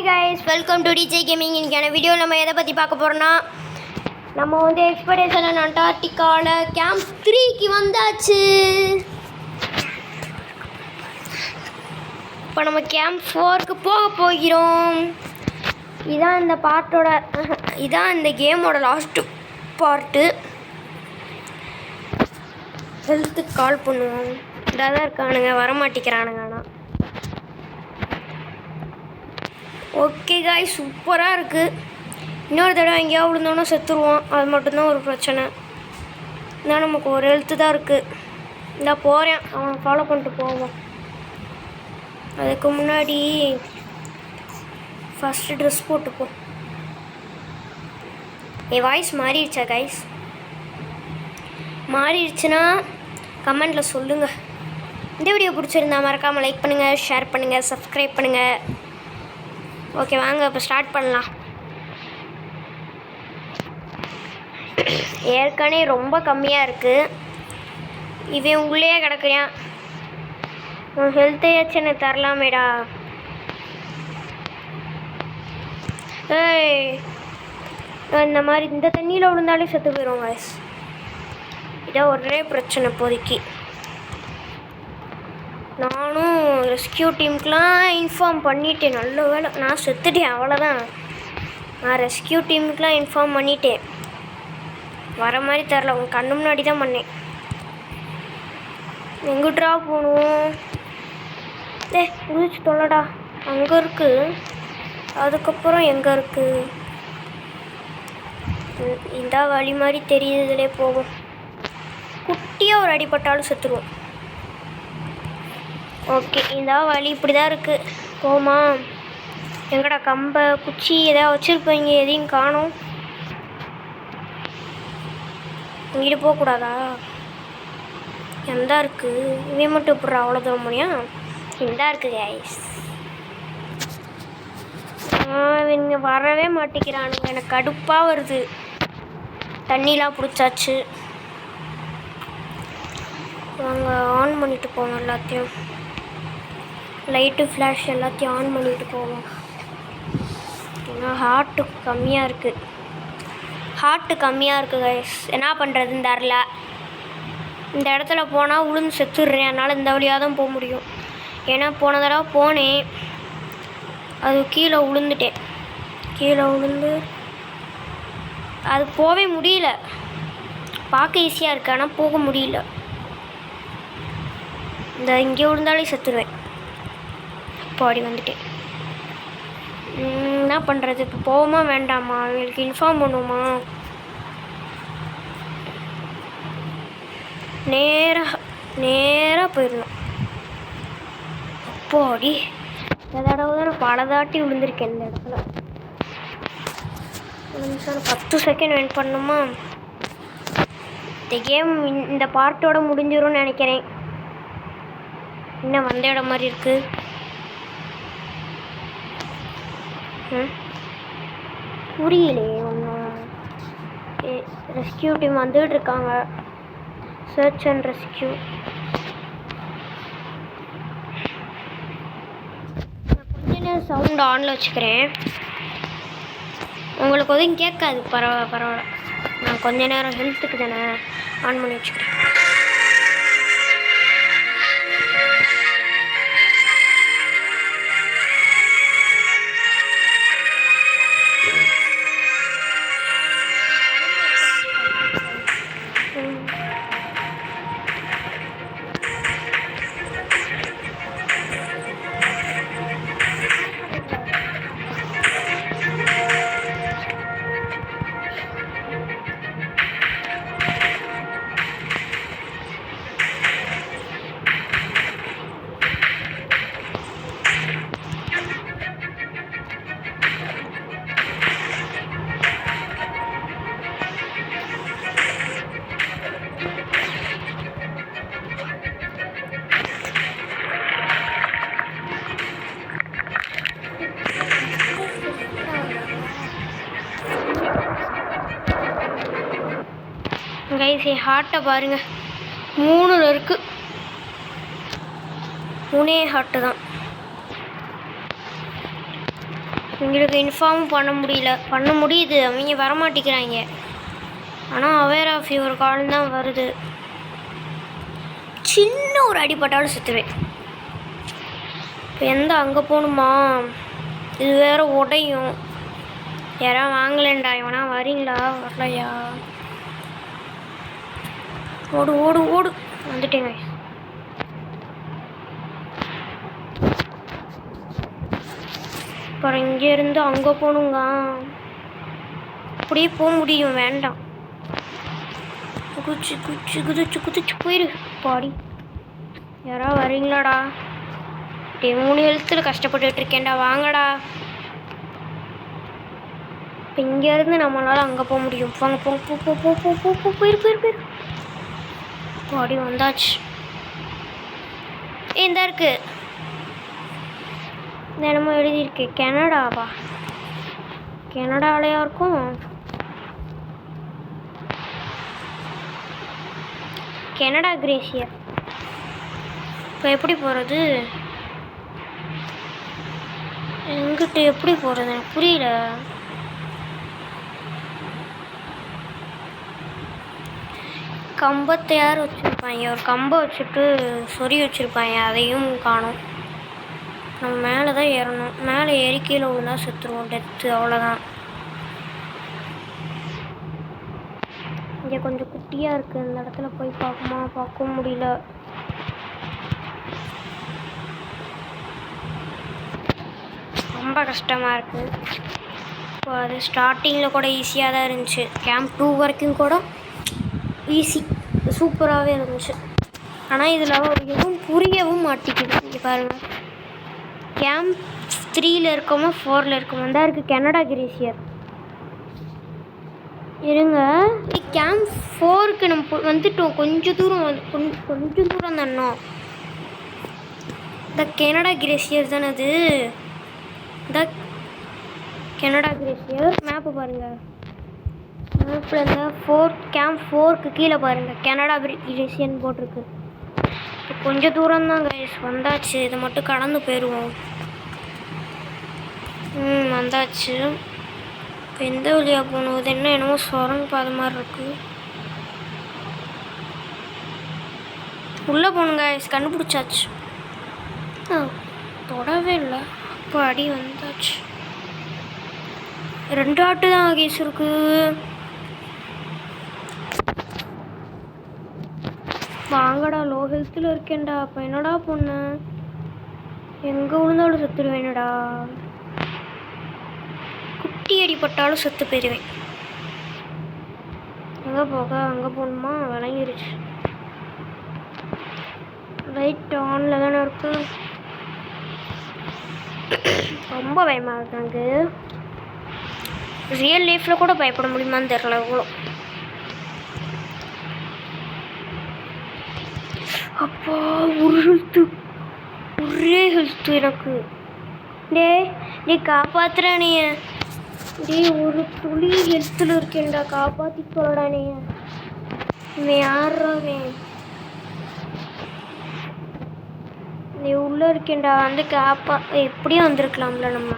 Hi guys, welcome to DJ gaming. இன்றைக்கான video நம்ம எதை பற்றி பார்க்க போகிறோன்னா, நம்ம வந்து எக்ஸ்பெடிஷன் அண்டார்டிகாவில் கேம்ப் 3க்கு வந்தாச்சு. இப்போ நம்ம கேம்ப் 4க்கு போக போகிறோம். இதான் இந்த கேமோட லாஸ்ட்டு பார்ட்டு. ஹெல்த்துக்கு கால் பண்ணுவோம். இதாக தான் இருக்கானுங்க, வரமாட்டேங்கிறானுங்க. ஆனால் ஓகே காய், சூப்பராக இருக்குது. இன்னொரு தடவை எங்கேயாவது விழுந்தோன்னா செத்துருவோம். அது மட்டும்தான் ஒரு பிரச்சனை. இன்னும் நமக்கு ஒரு ஹெல்த்து தான் இருக்குது. இந்த போகிறேன், அவனை ஃபாலோ பண்ணிட்டு போவோம். அதுக்கு முன்னாடி ஃபஸ்ட்டு ட்ரெஸ் போட்டுப்போம். என் வாய்ஸ் மாறிடுச்சா கைஸ்? மாறிடுச்சுன்னா கமெண்டில் சொல்லுங்கள். இந்த வீடியோ பிடிச்சிருந்தா மறக்காமல் லைக் பண்ணுங்கள், ஷேர் பண்ணுங்கள், சப்ஸ்கிரைப் பண்ணுங்கள். ஓகே, வாங்க இப்போ ஸ்டார்ட் பண்ணலாம். ஏற்கனவே ரொம்ப கம்மியாக இருக்குது. இவன் உள்ளே கிடக்குறான். உன் ஹெல்த்தையாச்சும் எனக்கு தரலாமேடா. ஏய், இந்த மாதிரி இந்த தண்ணியில் விழுந்தாலே செத்து போயிடும் வாய்ஸ். இதான் ஒரே பிரச்சனை இப்போதைக்கு. நானும் ரெஸ்கியூ டீமுக்கெலாம் இன்ஃபார்ம் பண்ணிட்டேன். நல்ல வேலை நான் செத்துட்டேன், அவ்வளோதான். நான் ரெஸ்கியூ டீமுக்கெலாம் இன்ஃபார்ம் பண்ணிட்டேன். வர மாதிரி தெரில, உங்கள் கண்ணு முன்னாடி தான் பண்ணேன். எங்கிட்ரா போகணும்? குதிச்சு தொல்லடா. அங்கே இருக்குது. அதுக்கப்புறம் எங்கே இருக்குது? இந்த வழி மாதிரி தெரியுதுலே, போவோம். குட்டியாக ஒரு அடிப்பட்டாலும் செத்துருவோம். ஓகே, இந்த வழி இப்படி தான் இருக்குது. போமா? எங்கடா கம்பை குச்சி எதாவது வச்சுருப்பீங்க? எதையும் காணோம். இங்கிட்டு போகக்கூடாதா? எந்தா இருக்குது? இவன் மட்டும் இப்படி அவ்வளோ தூரம் முடியா? இந்தா இருக்குது கைஸ். இவங்க வரவே மாட்டேங்கிறானுங்க. எனக்கு கடுப்பாக வருது. தண்ணிலாம் பிடிச்சாச்சு. நாங்கள் ஆன் பண்ணிட்டு போவோம். எல்லாத்தையும் லைட்டு ஃப்ளாஷ் எல்லாத்தையும் ஆன் பண்ணிட்டு போவோம். ஏன்னா ஹார்ட்டு கம்மியாக இருக்குது கைஸ். என்ன பண்ணுறதுன்னு தெரில. இந்த இடத்துல போனால் உளுந்து செத்துடுறேன். அதனால் இந்த வழியாக தான் போக முடியும். ஏன்னா போன தடவை போனேன், அது கீழே விழுந்து அது போகவே முடியல. பார்க்க ஈஸியாக இருக்குது, ஆனால் போக முடியல. இந்த இங்கே விழுந்தாலே செத்துருவேன். பாடி வந்துட்டேன். என்ன பண்ணுறது? இப்போ போவோமா வேண்டாமா? அவங்களுக்கு இன்ஃபார்ம் பண்ணுவோமா? நேராக போயிடணும். பாடி இந்த தடவை தான் நான் பல தாட்டி விழுந்திருக்கேன். இந்த இடத்துல ஒரு நிமிஷம் 10 செகண்ட் வெயிட் பண்ணணுமா? இந்த கேம் இந்த பார்ட்டோட முடிஞ்சிரும்னு நினைக்கிறேன். இன்னும் வந்த இடம் மாதிரி இருக்குது. புரியலையே ஒன்றும். ரெஸ்கியூ டீம் வந்துட்டு இருக்காங்க. Search and rescue. கொஞ்ச நேரம் சவுண்ட் ஆனில் வச்சுக்கிறேன். உங்களுக்கு எதுவும் கேட்காது. பரவாயில்ல. நான் கொஞ்ச நேரம் ஹெல்த்துக்கு தானே ஆன் பண்ணி வச்சுக்கிறேன். கைஸ், என் ஹார்ட்டை பாருங்கள். 3 இருக்குது. 3 ஹார்ட்டு தான். எங்களுக்கு இன்ஃபார்மும் பண்ண முடியுது, அவங்க வரமாட்டேங்கிறாங்க. ஆனால் அவேர் ஆஃப் யுவர் கால் தான் வருது. சின்ன ஒரு அடிப்பட்டாலும் சுற்றுவேன். இப்போ அங்கே போகணுமா? இது வேறு உடையும். யாராவது வாங்கலேண்டா, இவனா வரீங்களா? வரலையா? ஓடு ஓடு ஓடு, வந்துட்டேங்க. அப்புறம் இங்கேருந்து அங்கே போகணுங்க. அப்படியே போக முடியும், வேண்டாம். குதிச்சு குதிச்சு குதிச்சு குதிச்சு போயிரு பாடி. யாராவது வரீங்களாடா? 3 எழுத்தில் கஷ்டப்பட்டுட்டு இருக்கேன்டா, வாங்கடா. இப்போ இங்கேருந்து நம்மளால் அங்கே போக முடியும். போங்க போங்க போ போ போ போ போ போ போயிரு போயிரு போயிரு பாடி. வந்தாச்சு. இந்த இருக்கு தினமும் எழுதியிருக்கு. கனடாவா? கனடாவிலையா இருக்கும்? கனடா கிரேசியர். இப்போ எப்படி போகிறது? எங்கிட்ட எப்படி போகிறது எனக்கு புரியல. கம்பத்தை யார் வச்சுருப்பாங்க? ஒரு கம்பை வச்சுட்டு சொறி வச்சுருப்பாங்க, அதையும் காணும். நம்ம மேலே தான் ஏறணும். மேலே ஏறி கீழே விழுந்தா செத்துருவோம், டெத்து, அவ்வளோதான். இங்கே கொஞ்சம் குட்டியாக இருக்குது, இந்த இடத்துல போய் பார்க்க முடியல. ரொம்ப கஷ்டமாக இருக்குது. இப்போ அது ஸ்டார்டிங்கில் கூட ஈஸியாக தான் இருந்துச்சு. கேம்ப் 2 வரைக்கும் கூட ஈஸி, சூப்பராகவே இருந்துச்சு. ஆனால் இதில் எதுவும் புரியவும் மாட்டேங்குது. இங்கே பாருங்கள், கேம்ப் 3ல் இருக்கோமா 4ல் இருக்கோமா தான் இருக்குது கனடா கிரேசியர். இருங்க, கேம்ப் 4க்கு நம்ம வந்துட்டோம். கொஞ்சம் தூரம் தானோ. இந்த கனடா கிரேசியர் தானே அது. இந்த கனடா கிரேசியர் மேப்பு பாருங்கள். மேப்பில் இந்த கேம்ப் 4க்கு கீழே பாருங்கள், கனடா கிரேசியர்னு போட்டிருக்கு. இப்போ கொஞ்சம் தூரம் தான் கைஸ், வந்தாச்சு. இதை மட்டும் கடந்து போயிடுவோம். வந்தாச்சு. இப்போ எந்த வழியாக போகணும்? இது என்னமோ சுரங்க பாதை மாதிரி இருக்குது. உள்ளே போகணுங்க கைஸ், கண்டுபிடிச்சாச்சு. தொடவே இல்லை. இப்போ அடி வந்தாச்சு. 2 ஆட்டு தான் கேஸ் இருக்கு. வாங்கடா, லோ ஹெல்த்தில் இருக்கேன்டா. அப்போ என்னடா பொண்ணு, எங்கே விழுந்தாலும் செத்துருவேனடா. குட்டி அடிப்பட்டாலும் செத்து போயிடுவேன். எங்கே போக? அங்கே போகணுமா? விளங்கிருச்சு. லைட் ஆனில் தானே இருக்கு. ரொம்ப பயமாக இருக்காங்க. ரியல் லைஃப்பில் கூட பயப்பட முடியுமான்னு தெரியல. இவ்வளோ அப்பா, ஒரே ஹெல்த்து எனக்கு. டே காப்பாத்துறா நீ. ஒரு துளி ஹெல்த்தில் இருக்கேன்டா, காப்பாற்றி சொல்லடா நீ. யாராவே நீ உள்ளே இருக்கேன்டா, வந்து எப்படியும் வந்திருக்கலாம்ல. நம்ம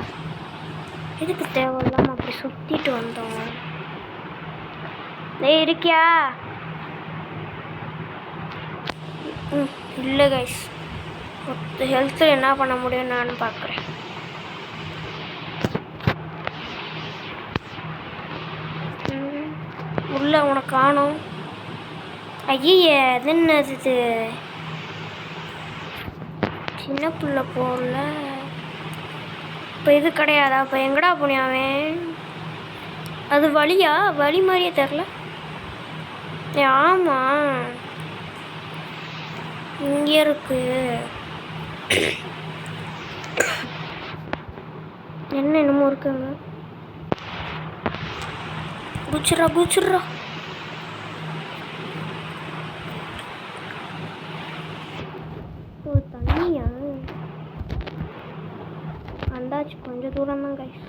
எதுக்கு தேவையில்லாமல் அப்படி சுற்றிட்டு வந்தோம். இருக்கியா? இல்லை கைஸ், ஹெல்த்தில் என்ன பண்ண முடியும் நான் பார்க்குறேன். உள்ள உனக்கு காணும். ஐயே, அது என்னது? சின்ன பிள்ளை போகல. இப்போ இது கிடையாதா? இப்போ எங்கடா போனியாவன்? அது வழி மாதிரியே தெரில. ஆமாம், இங்கே இருக்கு. என்னமோ இருக்குங்க. குச்சிட்றா. ஓ, தண்ணியா? வந்தாச்சு. கொஞ்சம் தூரம் தான் கைஸ்.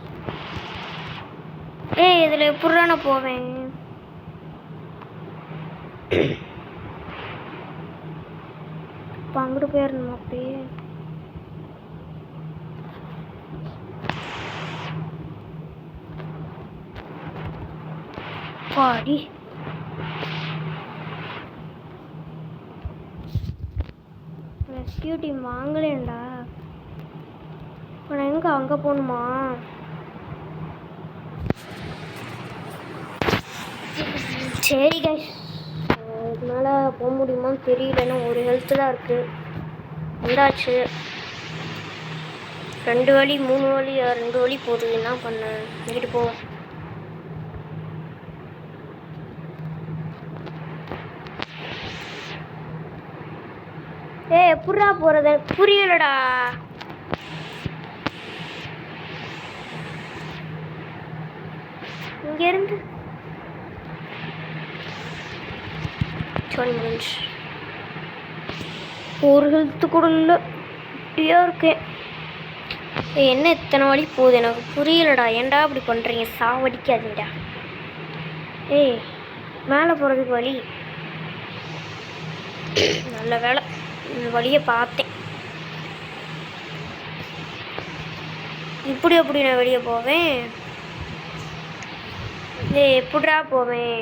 இதில் எப்படா நான் போவேன்? இப்போ அங்கிட்டு போயிடணும். அப்படியே பாடி ரெஸ்கியூ டீம் வாங்கலேண்டா. நான் எங்கே அங்கே போகணுமா? சரி கைஸ், இதுக்கு மேலே போக முடியுமான்னு தெரியலன்னா ஒரு ஹெல்த்து தான் இருக்குது. வந்தாச்சு. 2 வழி 3 வழி 2 வழி போகுது. என்ன பண்ண இங்கிட்டு போ. எப்படா போகிறது புரியலடா. இங்கேருந்து ஒரு ஹெல்த்து கூட இல்லை. இப்படியா இருக்கேன். என்ன இத்தனை வழி போகுது எனக்கு புரியலடா. ஏன்டா இப்படி பண்ணுறீங்க? சாவடிக்காதீங்கடா. மேலே போகிறதுக்கு வழி நல்ல வேலை, இந்த வழியை பார்த்தேன். இப்படி எப்படி நான் வெளியே போவேன்? எப்படிடா போவேன்?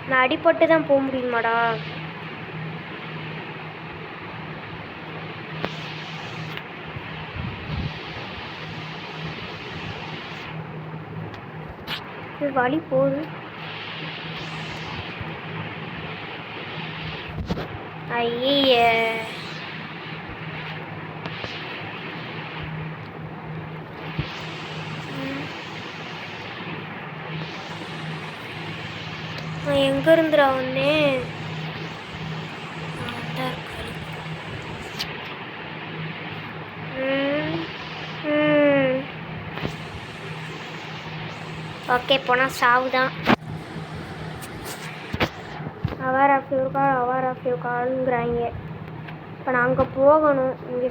நான் அடிபட்டு தான் போக முடியுமாடா? வழி போகுது. ஐய நான் எங்க இருந்துடா வந்தேன்? ஓகே, போனால் சாவு தான். அவர் ஆஃப் யூ கால்ங்கிறாங்க. இப்போ நான் அங்கே போகணும். இங்கே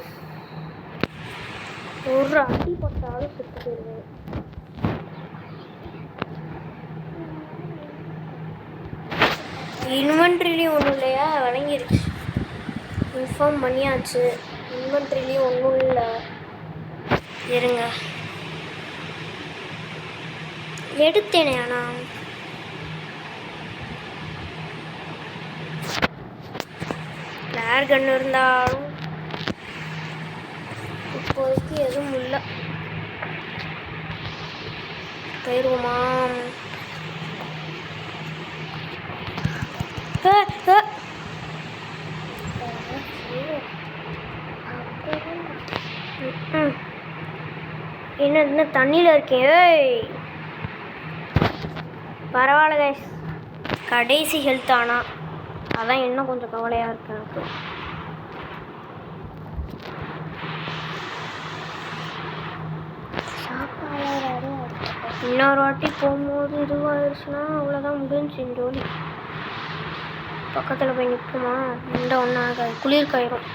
ஒரு அடி போட்டாலும் சுட்டு போயிடுவேன். இன்வென்ட்ரிலையும் ஒன்றும் இல்லையா? விளங்கிருச்சு. இன்ஃபார்ம் பண்ணியாச்சு. இன்வென்ட்ரிலையும் ஒன்றும் இல்லை. இருங்க, எடுத்தேனே. ஆனால் ஃப்ளேர் கன் இருந்தாலும் இப்போதைக்கு எதுவும் இல்லை. போயிடுவோமா? என்ன தண்ணியில் இருக்கேன். பரவாயில்ல கைஸ், கடைசி ஹெல்த். ஆனால் அதான் இன்னும் கொஞ்சம் கவலையாக இருக்கு எனக்கு. இன்னொரு வாட்டி போகும்போது இதுவாகிடுச்சுன்னா அவ்வளோதான், முடிஞ்சு இந்த ஒலி. பக்கத்தில் போய் நிற்குமா? இந்த ஒன்றும் ஆகாது, குளிர் காயிரும்.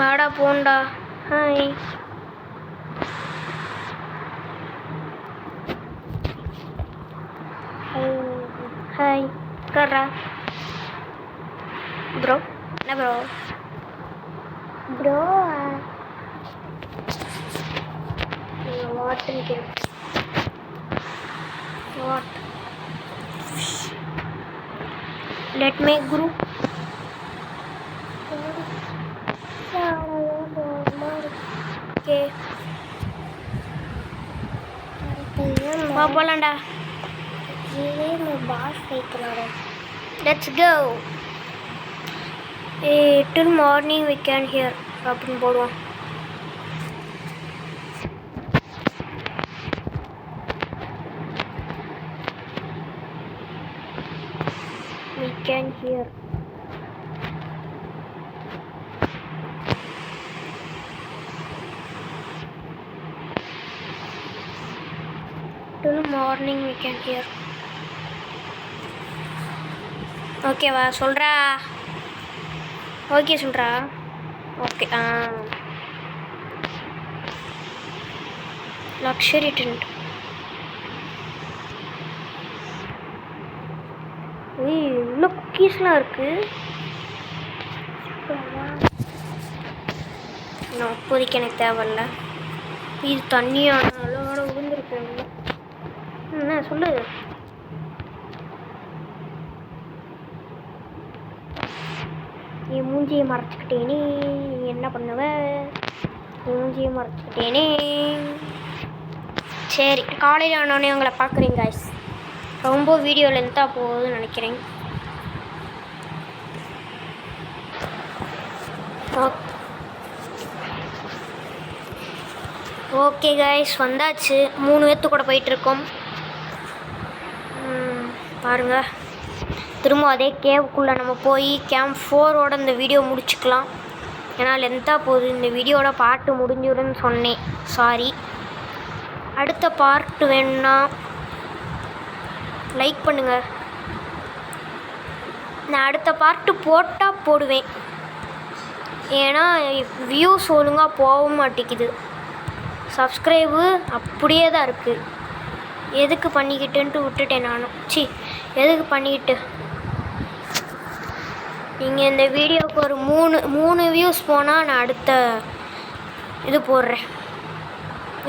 வாடா போண்டா. ஹாய். ஹாய் கர்ரா ப்ரோ. என்ன ப்ரோ? ப்ரோ வாட்னு கேட்கு. What? Let me group. Okay போகலாம்டா. பாஸ் வைக்கிறாரு. Let's go. till morning we can hear அப்படின்னு போடுவோம். we can hear. till morning we can hear. ஓகேவா? சொல்கிறா. ஓகே சொல்கிறா. ஓகே. Luxury tent. இவ்வளோ குக்கீஸ்லாம் இருக்குது. நான் இப்போதைக்கு எனக்கு தேவையில்ல. இது தண்ணியான அளவோட விழுந்துருக்கேன். என்ன சொல்லு? மூஞ்சியை மறைச்சிக்கிட்டேனே, என்ன பண்ணுவ? மூஞ்சியை மறைச்சிக்கிட்டேனே. சரி, காலையில் ஆனோடனே உங்களை பார்க்குறேன் காய்ஸ். ரொம்ப வீடியோ லென்த்தாக போகுதுன்னு நினைக்கிறேன். ஓகே காய்ஸ், வந்தாச்சு. 3 பேர்த்து கூட போயிட்டுருக்கோம். பாருங்கள், திரும்ப அதே கேவுக்குள்ளே நம்ம போய் கேம்ப் 4ஓட இந்த வீடியோ முடிச்சுக்கலாம். ஏன்னா லென்த்தாக போகுது. இந்த வீடியோட பார்ட்டு முடிஞ்சிடும்னு சொன்னேன், சாரி. அடுத்த பார்ட்டு வேணும்னா லைக் பண்ணுங்கள். நான் அடுத்த பார்ட்டு போட்டால் போடுவேன். ஏன்னா வியூஸ் ஒழுங்காக போக மாட்டேங்குது. சப்ஸ்கிரைபு அப்படியே தான் இருக்குது. எதுக்கு பண்ணிக்கிட்டுன்ட்டு விட்டுட்டேன் நானும். எதுக்கு பண்ணிக்கிட்டு. நீங்கள் இந்த வீடியோவுக்கு ஒரு 3 வியூஸ் போனால் நான் அடுத்த இது போடுறேன்.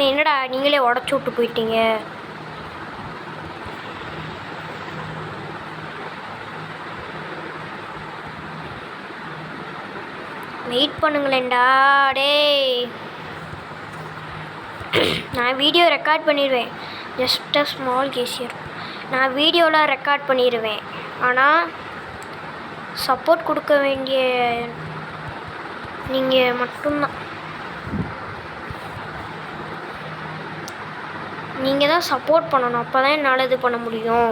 என்னடா நீங்களே உடச்சி விட்டு போயிட்டீங்க. வெயிட் பண்ணுங்களேன்டா டேய். நான் வீடியோ ரெக்கார்ட் பண்ணிடுவேன். Just a small cashier. நான் வீடியோவில் ரெக்கார்ட் பண்ணிடுவேன். ஆனால் சப்போர்ட் கொடுக்க வேண்டிய நீங்கள் மட்டும்தான். நீங்கள் தான் சப்போர்ட் பண்ணணும். அப்போ தான் என்னால் இது பண்ண முடியும்.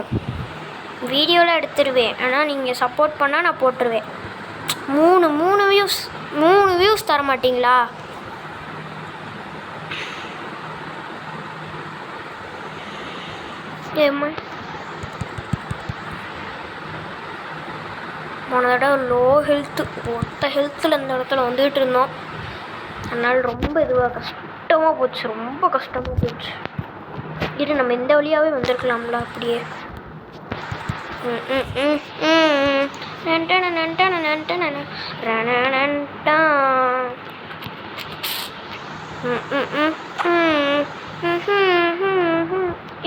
வீடியோவில் எடுத்துடுவேன். ஆனால் நீங்கள் சப்போர்ட் பண்ணால் நான் போட்டுருவேன். 3 வியூஸ் தர மாட்டிங்களா? ஏம்மா போன தடவை லோ ஹெல்த்து, ஒத்த ஹெல்த்தில் இந்த இடத்துல வந்துகிட்டு இருந்தோம். அதனால் ரொம்ப இதுவாக கஷ்டமாக போச்சு. ரொம்ப கஷ்டமாக போச்சு. இது நம்ம இந்த வழியாகவே வந்திருக்கலாம்ல அப்படியே.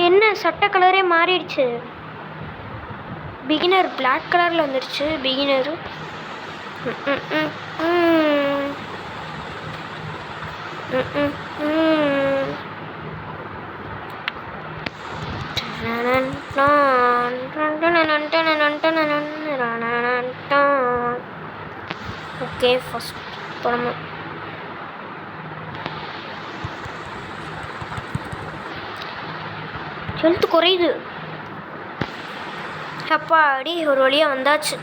என்ன சட்டை கலரே மாறிடுச்சு. பிகினர் பிளாக் கலரில் வந்துடுச்சு. பிகினரு ஓகே, ஃபஸ்ட் படம் ஹெல்த் குறையுது. அப்பா அடி, ஒரு வழியாக வந்தாச்சு.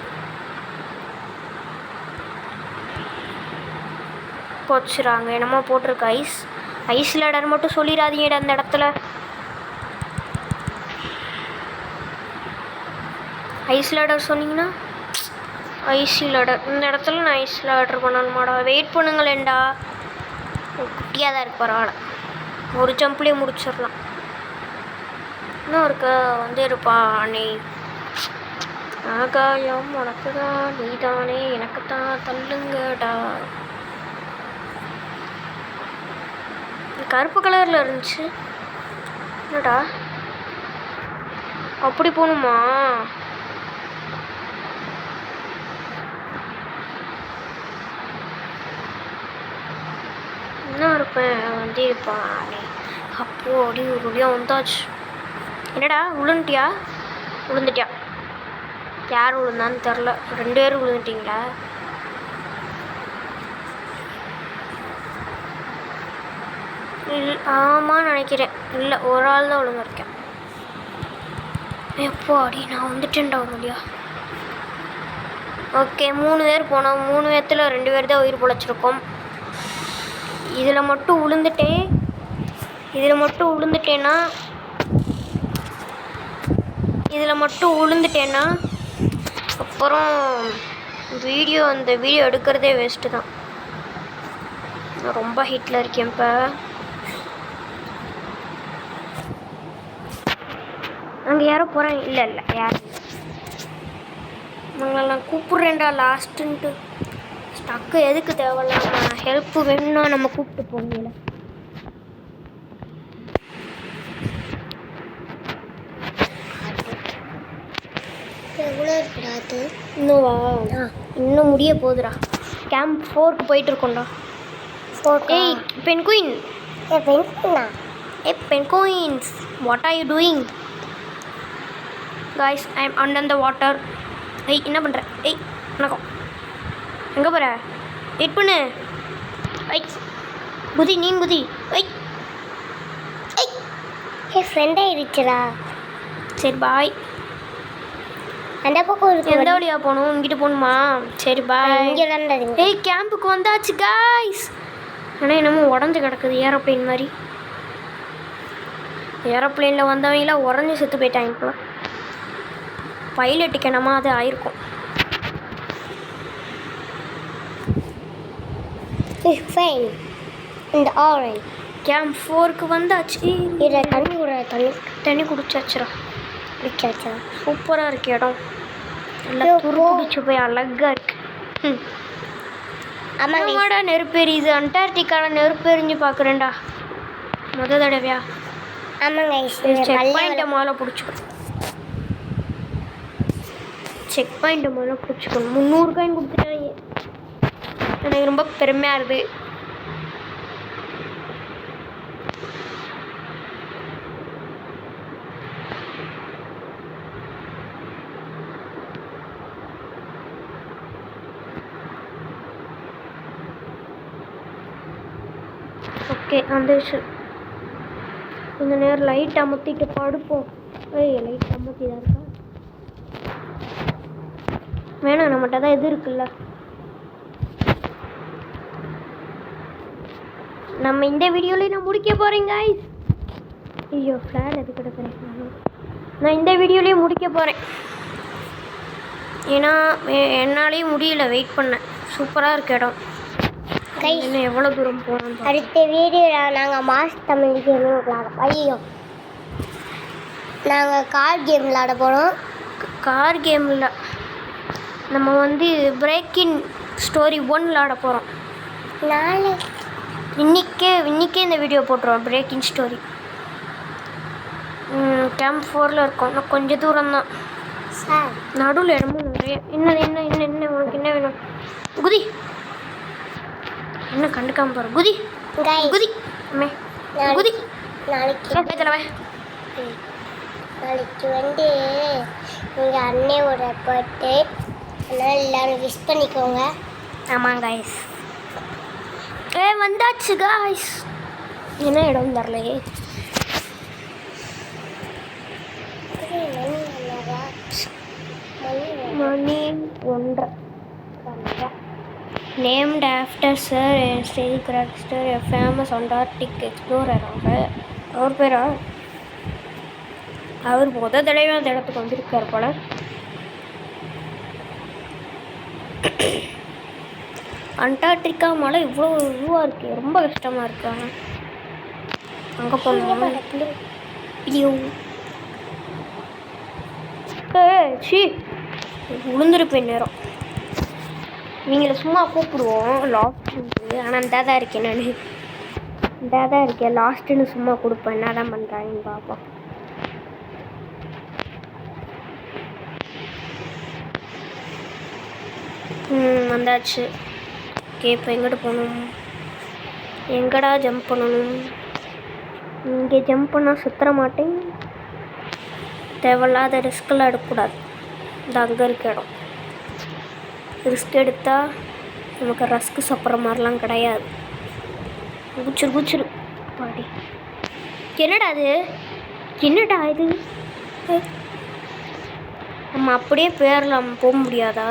போச்சுறாங்க என்னமோ போட்டிருக்கு. ஐஸ் லேடர் மட்டும் சொல்லிடாதீங்கடா அந்த இடத்துல. ஐஸ் லேடர் சொன்னீங்கன்னா ஐசி லேடர். இந்த இடத்துல நான் ஐஸ் லேடர் பண்ணணுமாடா? வெயிட் பண்ணுங்களேன்டா. குட்டியாக தான் இருக்கு, பரவாயில்ல. ஒரு ஜம்ப்லேயே முடிச்சிடலாம். இன்னும் இருக்க வந்து இருப்பா நீ. ஆகாயம் உனக்கு தான், நீ தானே எனக்கு தான், தள்ளுங்கடா. கருப்பு கலரில் இருந்துச்சு. என்னடா அப்படி போகணுமா? என்ன இருப்பேன் வந்து இருப்பான். அப்போ அடி ஒரு வழியாக வந்தாச்சு. என்னடா விழுந்துட்டியா? யார் விழுந்தான்னு தெரில. 2 பேரும் விழுந்துட்டிங்களா? ஆமான்னு நினைக்கிறேன். இல்லை, ஒரு ஆள் தான் விழுந்திருக்கேன். எப்போ அடி நான் வந்துட்டேன்டா ஒரு வழியா. ஓகே, 3 பேர் போனோம். 3 பேர்த்தில் 2 பேர் தான் உயிர் பிழைச்சிருக்கோம். இதில் மட்டும் விழுந்துட்டேன்னா அப்புறம் அந்த வீடியோ எடுக்கிறதே வேஸ்ட்டு தான். நான் ரொம்ப ஹிட்டில் இருக்கேன் இப்போ. அங்கே யாரோ போகிறேன். இல்லை யார் உங்களை நான் கூப்பிட்றேன்டா லாஸ்ட்டுன்ட்டு. ஸ்டக்கு எதுக்கு தேவையில்லாம ஹெல்ப்பு வேணும்னா நம்ம கூப்பிட்டு போகல. எவ்வளோ இருக்குடா அது? இன்னும் முடிய போகுதுடா. கேம்ப் 4க்கு போயிட்டு இருக்கோம்டா. ஏய் பென்குயின், ஏய் Penguins, what are you doing? Guys I am under the water. ஏய் என்ன பண்ணுற? ஏய் வணக்கம், எங்கே போகிற? வெயிட் பண்ணு. ஐ குதி, நீ குதி. ஐ ஐ என் ஃப்ரெண்ட் ஆயிடுச்சுடா. சரி பாய். அந்த பக்கம் இருக்கு. எந்த வழியாக போகணும்? இங்கிட்டு போகணுமா? சரி பாய். இங்கே தான். ஏய் கேம்புக்கு வந்தாச்சு காய்ஸ். ஆனால் என்னமோ உடஞ்சி கிடக்குது ஏரோப்ளேன் மாதிரி. ஏரோப்ளேனில் வந்தவங்களாம் உடஞ்சி செத்து போயிட்டாங்க. இப்போலாம் பைலட்டுக்கு என்னமா அது ஆயிருக்கும். இந்த ஆரஞ்சு கேம்ப் 4க்கு வந்தாச்சு. இதில் தண்ணி குடிச்சாச்சுரா. குடிச்சாச்சா? சூப்பராக இருக்கு இடம். எல்லாம் துரு பிடிச்சி போய் அழகாக இருக்கு. ஆமாடா நெருப்பு எரியுது. அண்டார்டிகாவில் நெருப்பு எரிஞ்சு பார்க்குறேன்டா தடவையா. ஆமாங்க. செக் பாயிண்ட்டை முதல்ல பிடிச்சிக்கணும். செக் பாயிண்ட்டை முதல்ல பிடிச்சிக்கணும். 300 காயின் கொடுத்துட்டாங்க. எனக்கு ரொம்ப பெருமையாக இருக்குது. ஓகே வந்துடுச்சு. கொஞ்சம் நேரம் லைட் அமர்த்திட்டு படுப்போம். ஏய் லைட் அமர்த்தி தான் இருக்கா? வேணாம், நம்மகிட்ட தான் எது இருக்குல்ல. நம்ம இந்த வீடியோலேயே நான் முடிக்க போகிறேன் காய்ஸ். ஐயோ ஃப்ளார் எது கிடக்குறேன். நான் இந்த வீடியோலேயே முடிக்க போகிறேன். ஏன்னா என்னாலேயும் முடியல வெயிட் பண்ணேன். சூப்பராக இருக்கு இடம். இன்னும் எவ்வளோ தூரம் போகணும்? அடுத்த வீடியோவில் நாங்கள் மாஸ் தமிழ் கேம் விளாட. ஐயோ நாங்கள் கார் கேம் விளாட போகிறோம். கார் கேமில் நம்ம வந்து பிரேக்கிங் ஸ்டோரி 1 விளாட போகிறோம். இன்றைக்கே இந்த வீடியோ போட்டுருவோம். பிரேக்கிங் ஸ்டோரி கேம்ப் 4ல் இருக்கோம். இன்னும் கொஞ்சம் தூரம் தான். நடுவில் இடமும் நிறைய. என்ன உனக்கு என்ன வேணும்? குதி. என்ன கண்டுக்காம போகிற? குதி குதி குதி. நாளைக்கு வந்து எங்கள் அண்ணையோட பர்த்டே. அதனால் எல்லோரும் விஷ் பண்ணிக்கோங்க. ஆமாம் காய்ஸ். வந்தாச்சு காய்ஸ். என்ன இடம் தரலையே. மணி 1:30. நேம்ட் ஆஃப்டர் சார் ஸ்டேஜ் கிராக்ஸ்டர், ஃபேமஸ் அண்டார்டிக் எக்ஸ்ப்ளோரராக. அவர் பேரா? அவர் தடவை அந்த இடத்துக்கு வந்திருக்கார் போல. அண்டார்டிகா மலை இவ்வளோ இதுவாக இருக்குது. ரொம்ப கஷ்டமாக இருக்கு. அங்கே போகணும். ஐயோ சி விழுந்துருப்பேன் நேரம். இவங்களை சும்மா கூப்பிடுவோம் லாஸ்ட்டு. ஆனால் இதாக தான் இருக்கேன் நான். இதாக தான் இருக்கேன் லாஸ்ட்டுன்னு சும்மா கொடுப்பேன். என்ன தான் பண்ணுறாங்கன்னு பார்ப்போம். வந்தாச்சு. ஓகே இப்போ எங்கிட்ட போகணும்? எங்கடா ஜம்ப் பண்ணணும்? இங்கே ஜம்ப் பண்ணால் சுற்ற மாட்டேன். தேவையில்லாத ரிஸ்க்கெல்லாம் எடுக்கக்கூடாது. இந்த அங்கே இருக்க இடம். ரிஸ்க் எடுத்தால் நமக்கு ரஸ்க்கு சாப்பிட்ற மாதிரிலாம் கிடையாது. குச்சிரு பாடி. என்னடா அது? என்னடா இது? நம்ம அப்படியே பேரலாம் போக முடியாதா?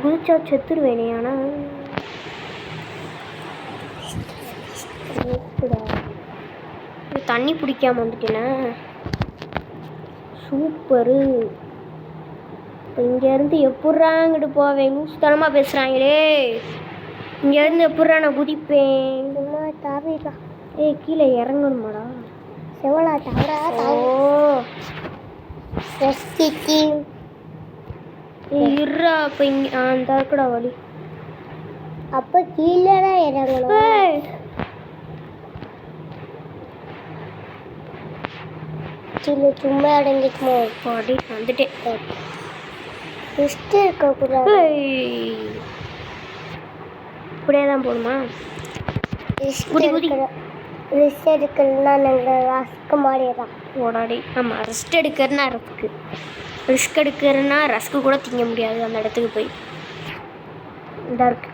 குதிச்சா செத்துருவேனே. ஆனால் தண்ணி பிடிக்காம வந்துட்டேனே. சூப்பரு. இப்போ இங்கேருந்து எப்பட்றா அங்கிட்டு போவேன்? லூசுத்தனமாக பேசுகிறாங்களே. இங்கேருந்து எப்பட்றா நான் குதிப்பேன்? ஏய் கீழே இறங்கணுமாடா? செவலா ஓ இருறா. அப்போ இங்கே அந்த இருக்குடா வழி. அப்போ கீழே தான் இறங்கணும். கீழே சும்மா அடங்கிக்குமோ? பாடி வந்துட்டேன். ரிஸ்க் இருக்கக்கூடாது. இப்படியே தான் போகணுமா? ரிஸ்க் குடி, குடி. ரிஸ்க் எடுக்கணும்னா நாங்கள் ரஸ்க்கு மாறிடலாம். ஓடாடி. ஆமாம், ரெஸ்ட் எடுக்கிறதுனா ரஸ்க்கு. ரிஸ்க் எடுக்கிறதுனா ரஸ்க்கு கூட திங்க முடியாது அந்த இடத்துக்கு போய். இதாக இருக்கு.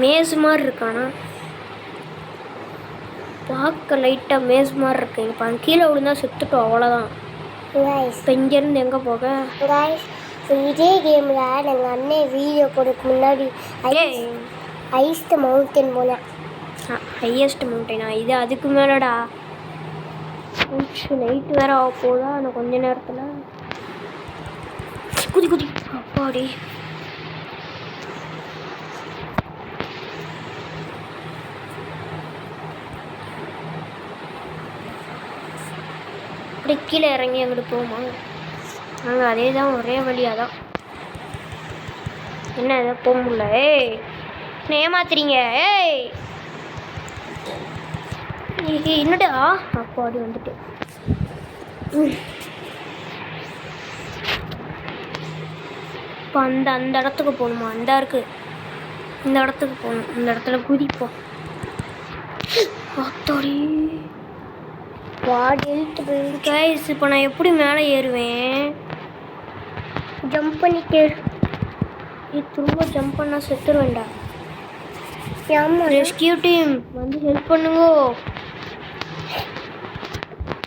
மேஸ் மாதிரி இருக்கானா? பார்க்க லைட்டாக மேஸ் மாதிரி இருக்கு. இப்போ கீழே விழுந்தா செத்துட்டோம், அவ்வளோதான். கைஸ் இப்போ இங்கேருந்து எங்கே போக? கைஸ் இதே கேமில் நாங்கள் அண்ணன் வீடியோ போடுறதுக்கு முன்னாடி ஹையஸ்ட் மவுண்டன் போனேன். ஹையஸ்ட் மவுண்டனா? இது அதுக்கு மேலடா. நைட்டு வேற ஆக போதா நான் கொஞ்ச நேரத்தில். குதி குதி. அப்பாடி. அப்படி கீழே இறங்கி அங்கிட்டு போமா? நாங்கள் அதே தான், ஒரே வழியாக தான். என்ன எதாவது போக முடியல? ஏய் என்ன ஏமாத்துறீங்க? ஏய் என்னடா? அப்பாடி வந்துட்டு. இப்போ அந்த இடத்துக்கு போகணுமா? அந்த இருக்கு, இந்த இடத்துக்கு போகணும். இந்த இடத்துல குதிப்போம். அத்தாடி கைஸ், இப்போ நான் எப்படி மேலே ஏறுவேன்? ஜம்ப் பண்ணிட்டு திரும்ப ஜம்ப் பண்ணால் செத்துருவேண்டா. ஆமாம். ரெஸ்கியூ டீம் வந்து ஹெல்ப் பண்ணுங்க.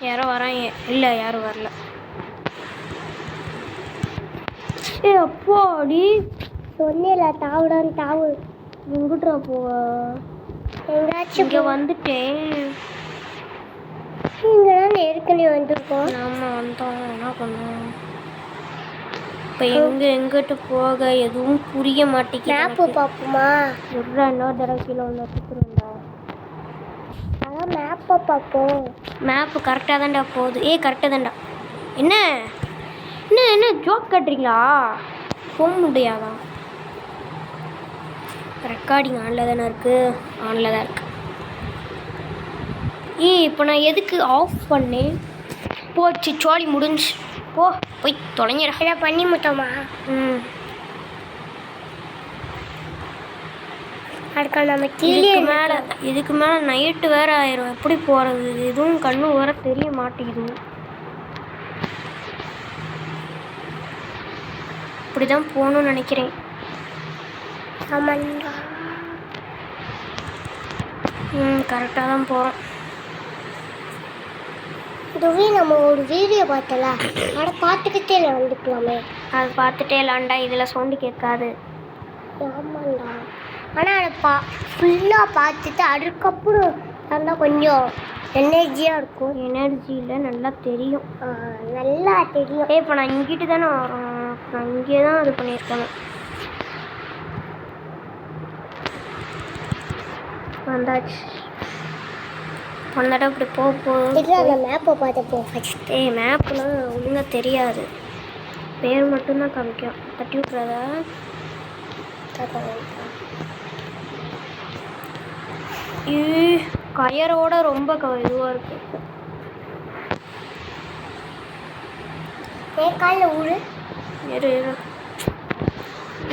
யாரோ வராங்க. இல்லை, யாரும் வரல. ஏ அப்பாடி, சொன்னேல தாவுடான்னு தாவு. எங்கிட்டா போவ? எங்காச்சும் இங்கே வந்துட்டேன். இங்கே தான் ஏற்கனவே வந்திருக்கோம். ஆமாம், வந்தோம். என்ன பண்ணோம் இப்போ? எங்கிட்ட போக எதுவும் புரிய மாட்டேங்குது. மேப்பு பார்ப்போமா? இன்னொரு தடவை கீழே ஒன்று வச்சுருந்தா. அதான் மேப்பை பார்ப்போம். மேப்பு கரெக்டாக தான்டா போகுது. கரெக்டாக தான்டா. என்ன என்ன என்ன ஜோக் கட்டுறீங்களா? போக முடியாதா? ரெக்கார்டிங் ஆனில் தானே இருக்குது. ஆனில் தான் இருக்கு. இப்போ நான் எதுக்கு ஆஃப் பண்ணேன்? போச்சு, சோழி முடிஞ்சு. போய் தொலைஞ்சிட. இதை பண்ணி முட்டோமா? அடுக்க நம்ம கீழே இதுக்கு மேலே நைட்டு வேறு ஆயிரும். எப்படி போகிறது? எதுவும் கண்ணு வர தெரிய மாட்டேங்குது. இப்படி தான் போகணும்னு நினைக்கிறேன். ஆமாண்டா. கரெக்டாக தான் போகிறோம். இதுவே நம்ம ஒரு வீடியோ பார்த்தல, அதை பார்த்துக்கிட்டே வந்துக்கலாமே. அது பார்த்துட்டே இல்லாண்டா இதில் சவுண்டு கேட்காது. ஆமாண்டா. ஆனால் அதை ஃபுல்லாக பார்த்துட்டு அதுக்கப்புறம் இருந்தால் கொஞ்சம் எனர்ஜியாக இருக்கும். எனர்ஜியில் நல்லா தெரியும். நல்லா தெரியும். இப்போ நான் இங்கிட்டு தானே வரோம். நான் இங்கே தான் இது பண்ணியிருக்கேன். வந்தாச்சு. வந்தாட்டா இப்படி போகுது. அந்த மேப்பை பார்த்துப்போம் ஃபஸ்ட். மேப்லாம் ஒழுங்காக தெரியாது. பேர் மட்டும்தான் காமிக்கும். தட்டி விட்றதா? கயரோட ரொம்ப இதுவாக இருக்கு. காலில் ஊரு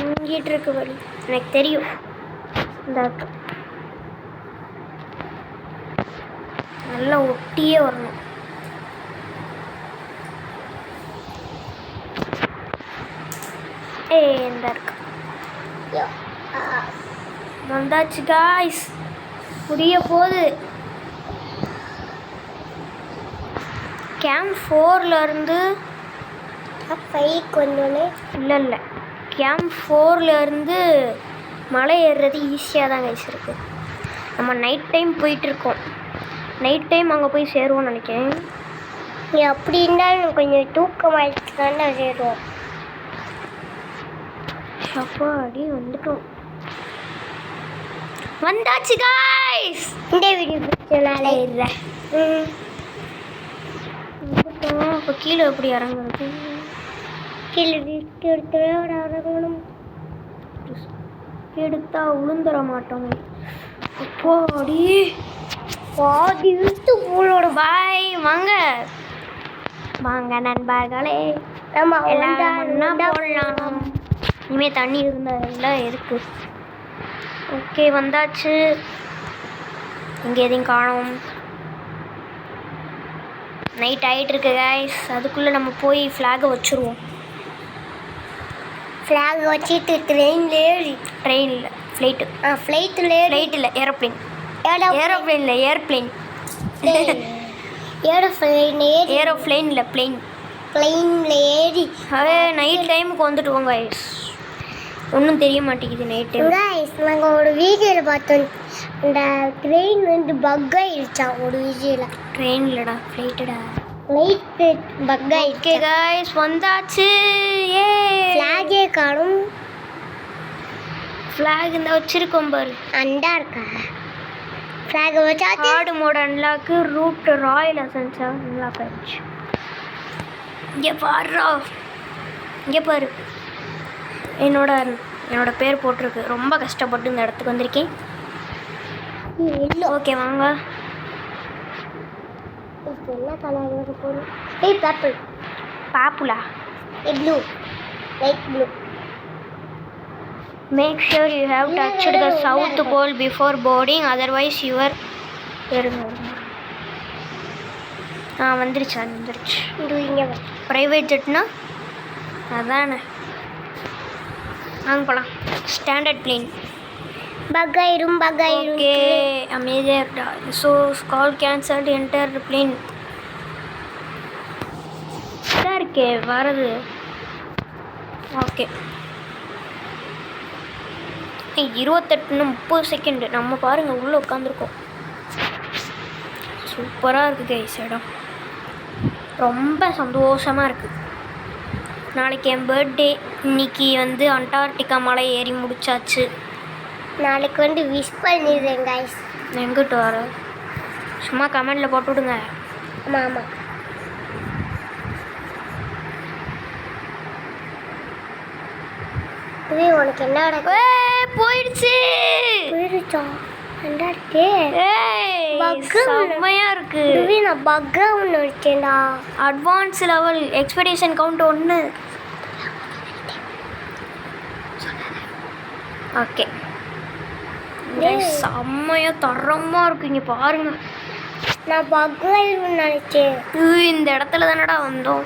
இங்கிட்டு இருக்கு வழி. எனக்கு தெரியும். இந்த நல்லா ஒட்டியே வரணும். இந்த இருக்கு. வந்தாச்சு காய்ஸ், முடிய போகுது. கேம்ப் 4லேருந்து 5 வந்தோடனே இல்லை கேம்ப் 4லேருந்து மலை ஏறுறது ஈஸியாக தான் கைஸ் இருக்குது. நம்ம நைட் டைம் போயிட்டுருக்கோம். நைட் டைம் அங்கே போய் சேருவோம்னு நினைக்கிறேன். நீ அப்படி இருந்தாலும் கொஞ்சம் தூக்கமாயிடுச்சு தானே சேருவோம். அப்பா அடி வந்துட்டோம். வந்தாச்சு காய்ஸ். இந்த வீடியோ பிடிச்சனால இல்லை. இப்போ கீழே எப்படி இறங்குறது? கீழே ரிஸ்க் இறங்கணும். எடுத்தா விழுந்துட மாட்டோம். அப்போ அடி பாதி விட்டு போலோட. பாய் வாங்க. வாங்க நண்பர்களே நம்ம எல்லாம் ஒன்றா ஒன்றா போடலாம். இனிமேல் தண்ணி இருந்தால் எதுக்கு. ஓகே வந்தாச்சு. இங்கே எதையும் காணோம். நைட் ஆகிட்டு இருக்கு கைஸ். அதுக்குள்ளே நம்ம போய் ஃப்ளாகை வச்சுருவோம். ஃப்ளாக் வச்சுட்டு ட்ரெயினில் ஏறி ட்ரெயினில் ஃப்ளைட்டு ஃப்ளைட்டில் ஃப்ளைட்டில் ஏரோப்ளேன் ஏரோப்ளேனில் ஏர்ப்ளேன் ஏரோப்ளேனில் பிளேன் பிளெயினில் ஏறி நைட் டைமுக்கு வந்துட்டுவோம் கைஸ். ஒன்றும் தெரிய மாட்டேங்குது நைட் டைம். கைஸ் நாங்கள் ஒரு வீடியோவில் பார்த்தோம். அந்த ட்ரெயின் வந்து பக் ஆயிடுச்சான் ஒரு வீடியோவில். ட்ரெயின்லடா ஃப்ளைட்டுடா ஃப்ளைட்டு பக் ஓகே ஆயிடுச்சு. கைஸ் வந்தாச்சு. ஏ ஃப்ளாகே காணும். ஃப்ளாக் இந்த வச்சிருக்கோம் பாரு. அண்டா இருக்கா ஃப்ளாகை வச்சாச்சு. ஹார்டு மோட் அன்லாக்கு ரூட் ராயல் அசன்ஸா அன்லாக் ஆயிடுச்சு. இங்கே பாருடா இங்கே பாரு. என்னோட பேர் போட்டிருக்கு. ரொம்ப கஷ்டப்பட்டு இந்த இடத்துக்கு வந்திருக்கேன். இல்லை ஓகே வாங்க. இப்போ என்ன கலர் போகணும்? பர்பிள் பாப்புலா blue light blue. Make sure you have touched the south pole before boarding otherwise your வந்துருச்சு இங்கே ப்ரைவேட் ஜெட்னா அதானே. வாங்க போகலாம். Standard plane. பக் ஆயிரும் ஓகே அமைதியாக இருக்கா. So call cancelled enter plane இதாக இருக்கே வரது. Okay 28-30 second. நம்ம பாருங்கள் உள்ளே உட்காந்துருக்கோம். சூப்பராக இருக்குது கைஸ் இடம். ரொம்ப சந்தோஷமாக இருக்குது. நாளைக்கு என் பர்த்டே. இன்னைக்கு வந்து அண்டார்டிகா மலை ஏறி முடிச்சாச்சு. நாளைக்கு வந்து விஷ் பண்ணிடுறேன் கைஸ். எங்கிட்ட வர சும்மா கமெண்டில் போட்டு விடுங்க. ஆமாம் ஆமாம். உனக்கு என்ன போயிடுச்சு போயிடுச்சா? அண்டார்டே செம்மையாக இருக்கு. நான் பக்கா ஒன்று வச்சேன்டா. Advance level expedition count 1. Okay செம்மையாக தரமாக இருக்கு. இங்கே பாருங்க. நான் பக்காயின்னு நினச்சேன். இந்த இடத்துல தானடா வந்தோம்.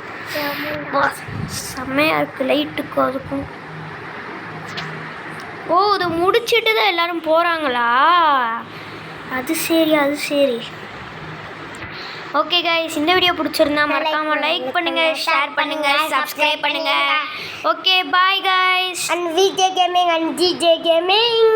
செம்மையாக இருக்குது லைட்டுக்கும் அதுக்கும். ஓ இதை முடிச்சுட்டு தான் எல்லோரும் போகிறாங்களா? அது சரி. ஓகே கைஸ் இந்த வீடியோ பிடிச்சிருந்தா மறக்காமல் லைக் பண்ணுங்கள், ஷேர் பண்ணுங்கள், சப்ஸ்கிரைப் பண்ணுங்கள். Okay bye guys. And VJ Gaming and DJ Gaming.